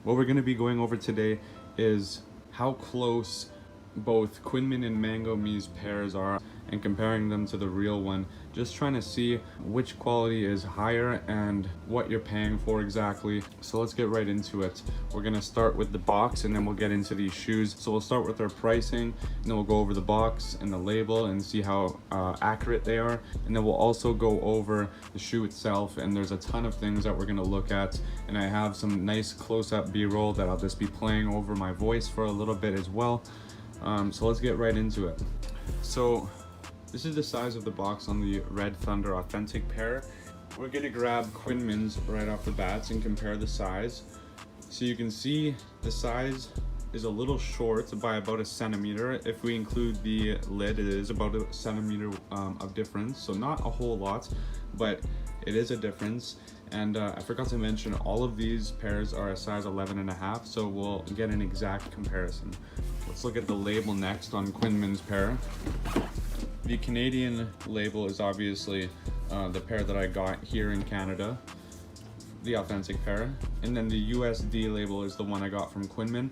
What we're going to be going over today is how close both Qinmin and MangoMee's pairs are and comparing them to the real one, just trying to see which quality is higher and what you're paying for exactly. So let's get right into it. We're gonna start with the box and then we'll get into these shoes. So we'll start with our pricing and then we'll go over the box and the label and see how accurate they are. And then we'll also go over the shoe itself, and there's a ton of things that we're gonna look at. And I have some nice close-up B-roll that I'll just be playing over my voice for a little bit as well. So let's get right into it. So this is the size of the box on the Red Thunder Authentic pair. We're gonna grab Qinmin's right off the bat and compare the size. So you can see the size is a little short by about a centimeter. If we include the lid, it is about a centimeter of difference. So not a whole lot, but it is a difference. And I forgot to mention, all of these pairs are a size 11.5, so we'll get an exact comparison. Let's look at the label next on Qinmin's pair. The Canadian label is obviously the pair that I got here in Canada, the authentic pair. And then the USD label is the one I got from Qinmin.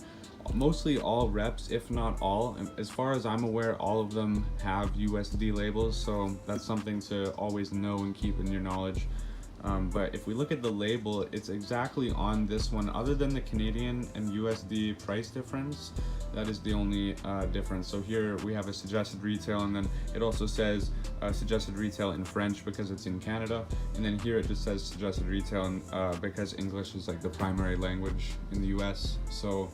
Mostly all reps, if not all. And as far as I'm aware, all of them have USD labels, so that's something to always know and keep in your knowledge. But if we look at the label, it's exactly on this one. Other than the Canadian and USD price difference, that is the only difference. So here we have a suggested retail, and then it also says suggested retail in French because it's in Canada. And then here it just says suggested retail because English is like the primary language in the US. So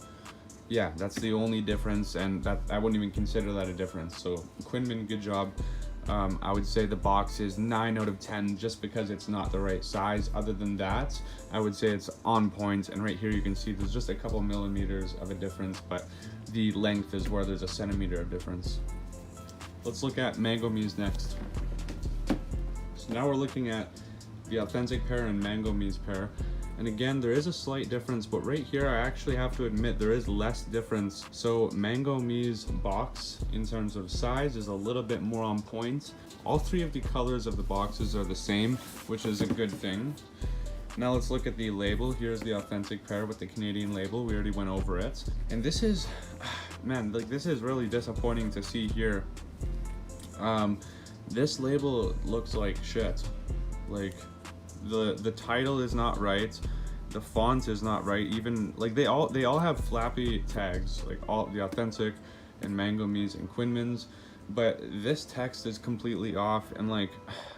yeah, that's the only difference, and that I wouldn't even consider that a difference. So Qinmin, good job. I would say the box is 9 out of 10 just because it's not the right size. Other than that, I would say it's on point. And right here you can see there's just a couple millimeters of a difference, but the length is where there's a centimeter of difference. Let's look at MangoMee's next. So now we're looking at the authentic pair and MangoMee's pair. And again, there is a slight difference, but right here I actually have to admit there is less difference. So MangoMee's box in terms of size is a little bit more on point. All three of the colors of the boxes are the same, which is a good thing. Now let's look at the label. Here's the authentic pair with the Canadian label. We already went over it. And this is, man, like this is really disappointing to see here. This label looks like shit. Like, the title is not right, the font is not right, even like they all have flappy tags, like all the authentic and MangoMee's and Qinmin's, but this text is completely off. And like,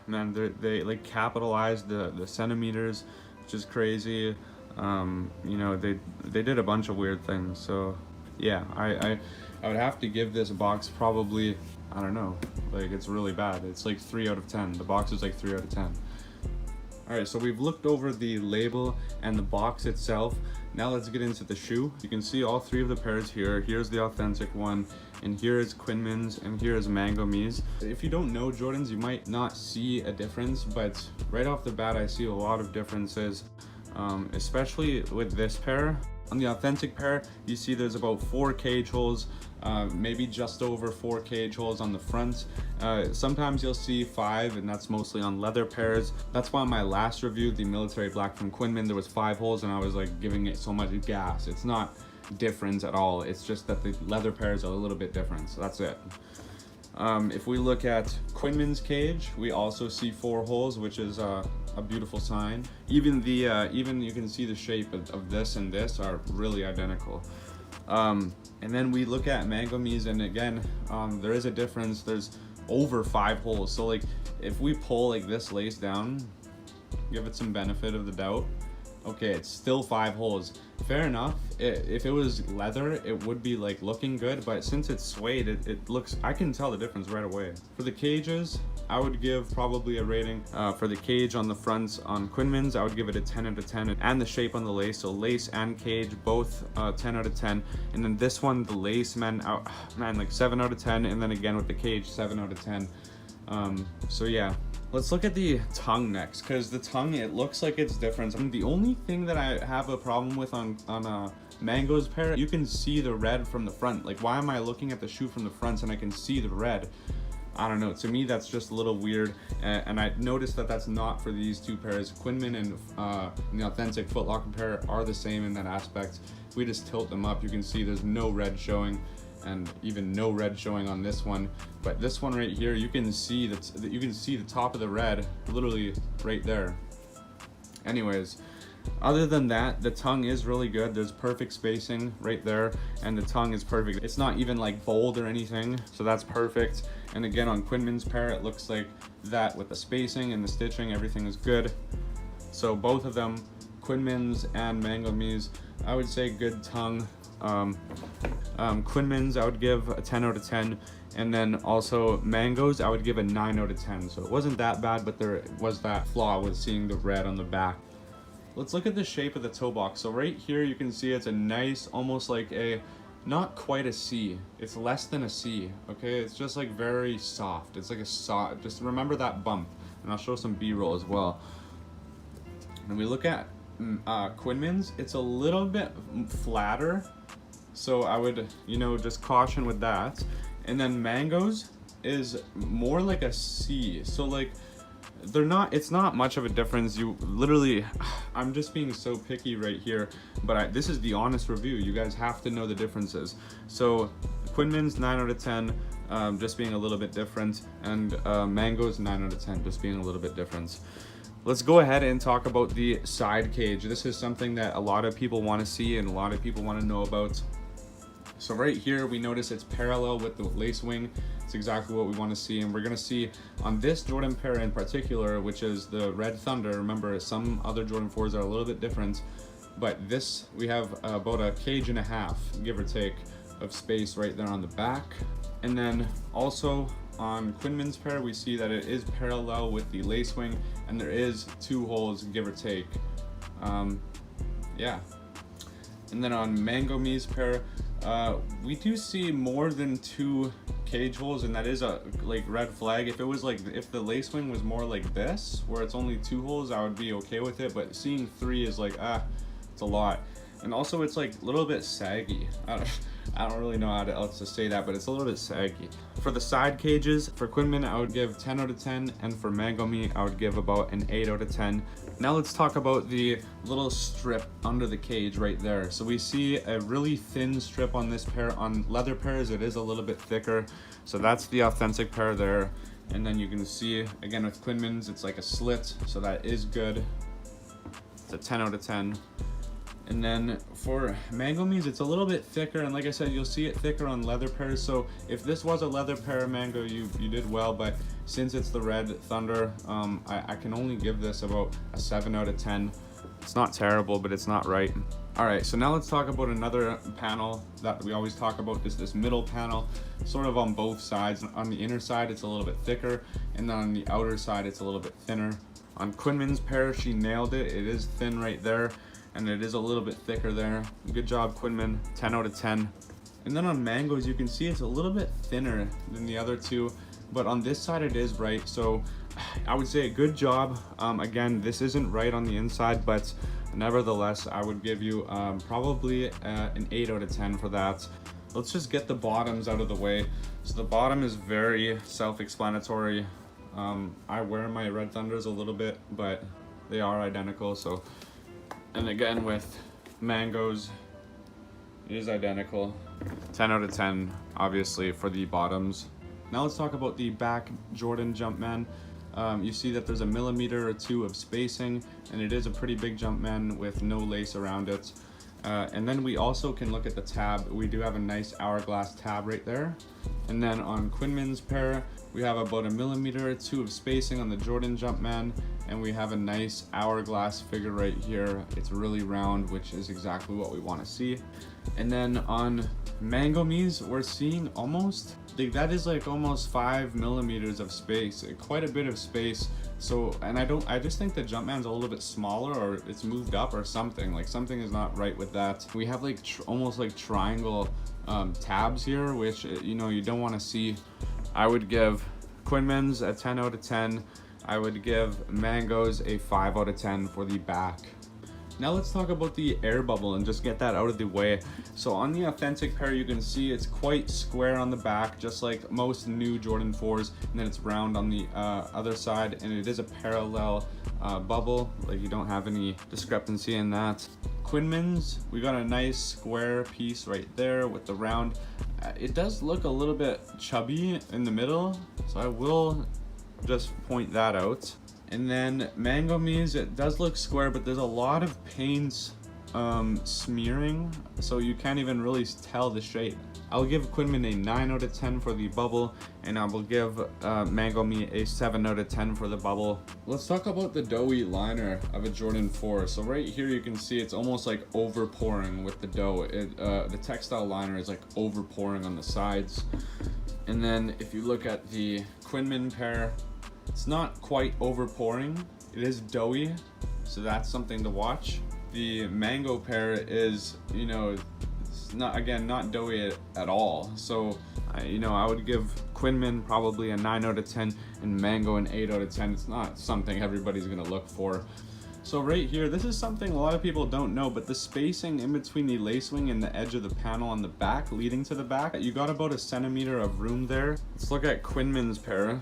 man, they like capitalized the centimeters, which is crazy. You know, they did a bunch of weird things. So yeah, I would have to give this box probably, I don't know, like it's really bad. It's like 3 out of 10. The box is like 3 out of 10. Alright, so we've looked over the label and the box itself. Now let's get into the shoe. You can see all three of the pairs here. Here's the authentic one, and here is Qinmin's, and here is MangoMee's. If you don't know Jordans, you might not see a difference, but right off the bat I see a lot of differences, especially with this pair. On the authentic pair, you see there's about 4 cage holes, maybe just over 4 cage holes on the front. Sometimes you'll see 5, and that's mostly on leather pairs. That's why in my last review, the military black from Qinmin, there was 5 holes, and I was like giving it so much gas. It's not different at all. It's just that the leather pairs are a little bit different, so that's it. If we look at Qinmin's cage, we also see 4 holes, which is a beautiful sign. Even you can see the shape of this and this are really identical. And then we look at MangoMee's, and again, there is a difference. There's over 5 holes. So like if we pull like this lace down, give it some benefit of the doubt, okay, it's still 5 holes. Fair enough. If it was leather, it would be like looking good, but since it's suede, it looks, I can tell the difference right away. For the cages, I would give probably a rating for the cage on the front on Qinmin's, I would give it a 10 out of 10, and the shape on the lace, so lace and cage both 10 out of 10. And then this one, the lace, man, like 7 out of 10, and then again with the cage, 7 out of 10. So yeah, let's look at the tongue next, because the tongue, it looks like it's different. I mean, the only thing that I have a problem with on Mango's pair, you can see the red from the front. Like, why am I looking at the shoe from the front and I can see the red? I don't know, to me that's just a little weird, and I noticed that that's not for these two pairs. Qinmin and the authentic Foot Locker pair are the same in that aspect. If we just tilt them up, you can see there's no red showing, and even no red showing on this one. But this one right here, you can see that the top of the red literally right there. Anyways, other than that, the tongue is really good. There's perfect spacing right there, and the tongue is perfect. It's not even like bold or anything, so that's perfect. And again, on Qinmin's pair, it looks like that with the spacing and the stitching, everything is good. So both of them, Qinmin's and MangoMee's, I would say good tongue. Qinmin's I would give a 10 out of 10, and then also Mango's I would give a 9 out of 10. So it wasn't that bad, but there was that flaw with seeing the red on the back. Let's look at the shape of the toe box. So right here you can see it's a nice, almost like a, not quite a C. It's less than a C, okay? It's just like very soft. It's like a soft, just remember that bump. And I'll show some B-roll as well. And we look at Qinmin's, it's a little bit flatter. So I would, you know, just caution with that. And then Mango's is more like a C. So like, they're not, it's not much of a difference. You literally, I'm just being so picky right here, but this is the honest review. You guys have to know the differences. So Qinmin's 9 out of 10, just being a little bit different, and Mango's 9 out of 10, just being a little bit different. Let's go ahead and talk about the side cage. This is something that a lot of people want to see and a lot of people want to know about. So right here, we notice it's parallel with the lace wing. It's exactly what we want to see. And we're going to see on this Jordan pair in particular, which is the Red Thunder. Remember, some other Jordan 4s are a little bit different, but this, we have about a cage and a half, give or take, of space right there on the back. And then also on Qinmin's pair, we see that it is parallel with the lace wing, and there is 2 holes, give or take. Yeah. And then on MangoMee's pair, we do see more than 2 cage holes, and that is a like red flag. If it was like, if the lace wing was more like this, where it's only 2 holes, I would be okay with it, but seeing 3 is like, it's a lot. And also it's like a little bit saggy. I don't really know how else to say that, but it's a little bit saggy. For the side cages, for Qinmin, I would give 10 out of 10, and for MangoMee, I would give about an 8 out of 10. Now let's talk about the little strip under the cage right there. So we see a really thin strip on this pair. On leather pairs, it is a little bit thicker. So that's the authentic pair there. And then you can see, again, with Qinmin's, it's like a slit, so that is good. It's a 10 out of 10. And then for MangoMee's, it's a little bit thicker, and like I said, you'll see it thicker on leather pairs. So if this was a leather pair, Mango, you did well, but since it's the Red Thunder, I can only give this about a 7 out of 10. It's not terrible, but it's not right. All right, so now let's talk about another panel that we always talk about, this middle panel, sort of on both sides. On the inner side, it's a little bit thicker, and then on the outer side, it's a little bit thinner. On Qinmin's pair, she nailed it. It is thin right there, and it is a little bit thicker there. Good job, Qinmin, 10 out of 10. And then on Mango's, you can see it's a little bit thinner than the other two, but on this side it is right. So I would say good job. Again, this isn't right on the inside, but nevertheless, I would give you probably an 8 out of 10 for that. Let's just get the bottoms out of the way. So the bottom is very self-explanatory. I wear my Red Thunders a little bit, but they are identical. So, and again with Mango's, it is identical. 10 out of 10, obviously, for the bottoms. Now let's talk about the back Jordan Jumpman. You see that there's a millimeter or 2 of spacing, and it is a pretty big Jumpman with no lace around it. And then we also can look at the tab. We do have a nice hourglass tab right there. And then on Qinmin's pair, we have about a millimeter or 2 of spacing on the Jordan Jumpman, and we have a nice hourglass figure right here. It's really round, which is exactly what we want to see. And then on MangoMee's, we're seeing almost, like, that is like almost 5 millimeters of space, quite a bit of space. So, and I just think the Jumpman's a little bit smaller, or it's moved up or something. Like, something is not right with that. We have like almost like triangle tabs here, which, you know, you don't want to see. I would give Qinmin's a 10 out of 10. I would give Mango's a 5 out of 10 for the back. Now let's talk about the air bubble and just get that out of the way. So on the authentic pair, you can see it's quite square on the back, just like most new Jordan 4s, and then it's round on the other side, and it is a parallel bubble, like you don't have any discrepancy in that. Qinmin's, we got a nice square piece right there with the round. It does look a little bit chubby in the middle, so I will just point that out. And then MangoMee's, it does look square, but there's a lot of paint smearing, so you can't even really tell the shape. I'll give Qinmin a 9 out of 10 for the bubble, and I will give MangoMee a 7 out of 10 for the bubble. Let's talk about the doughy liner of a Jordan 4. So right here you can see it's almost like over pouring with the dough. The textile liner is like over pouring on the sides. And then if you look at the Qinmin pair, it's not quite over pouring. It is doughy, so that's something to watch. The Mango pair is, you know, it's not doughy at all. So, you know, I would give Qinmin probably a 9 out of 10 and Mango an 8 out of 10. It's not something everybody's gonna look for. So right here, this is something a lot of people don't know, but the spacing in between the lacewing and the edge of the panel on the back leading to the back, you got about a centimeter of room there. Let's look at Qinmin's pair.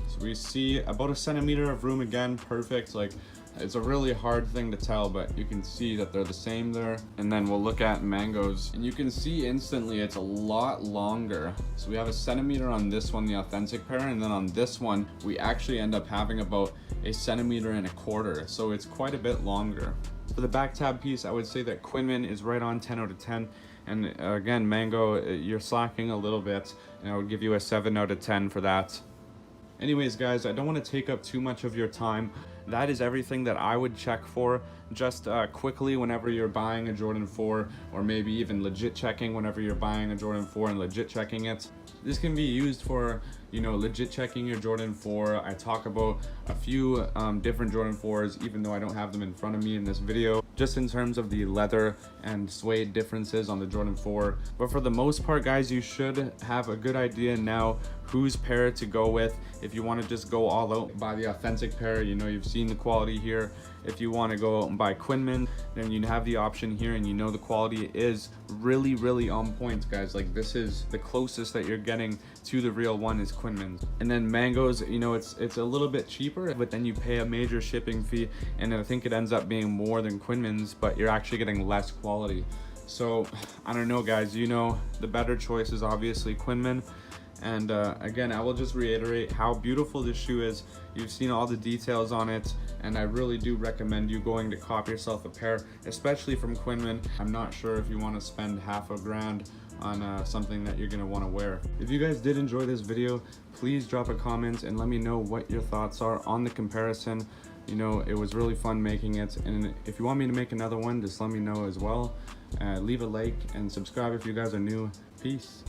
So we see about a centimeter of room again, perfect. Like, it's a really hard thing to tell, but you can see that they're the same there. And then we'll look at Mango's, and you can see instantly it's a lot longer. So we have a centimeter on this one, the authentic pair, and then on this one, we actually end up having about a centimeter and a quarter. So it's quite a bit longer. For the back tab piece, I would say that Qinmin is right on 10 out of 10. And again, Mango, you're slacking a little bit, and I would give you a 7 out of 10 for that. Anyways, guys, I don't want to take up too much of your time. That is everything that I would check for. Just quickly, whenever you're buying a Jordan 4, or maybe even legit checking whenever you're buying a Jordan 4 and legit checking it. This can be used for, you know, legit checking your Jordan 4. I talk about a few different Jordan 4s, even though I don't have them in front of me in this video, just in terms of the leather and suede differences on the Jordan 4. But for the most part, guys, you should have a good idea now whose pair to go with. If you want to just go all out, buy the authentic pair, you know, you've seen the quality here. If you want to go out and buy Qinmin, then you have the option here, and you know the quality is really, really on point, guys. Like, this is the closest that you're getting to the real one is Qinmin's. And then Mango's, you know, it's a little bit cheaper, but then you pay a major shipping fee, and I think it ends up being more than Qinmin's, but you're actually getting less quality. So I don't know, guys, you know, the better choice is obviously Qinmin. And again, I will just reiterate how beautiful this shoe is. You've seen all the details on it, and I really do recommend you going to cop yourself a pair, especially from Qinmin. I'm not sure if you want to spend half a grand on something that you're going to want to wear. If you guys did enjoy this video, please drop a comment and let me know what your thoughts are on the comparison. You know, it was really fun making it, and if you want me to make another one, just let me know as well. Leave a like and subscribe if you guys are new. Peace.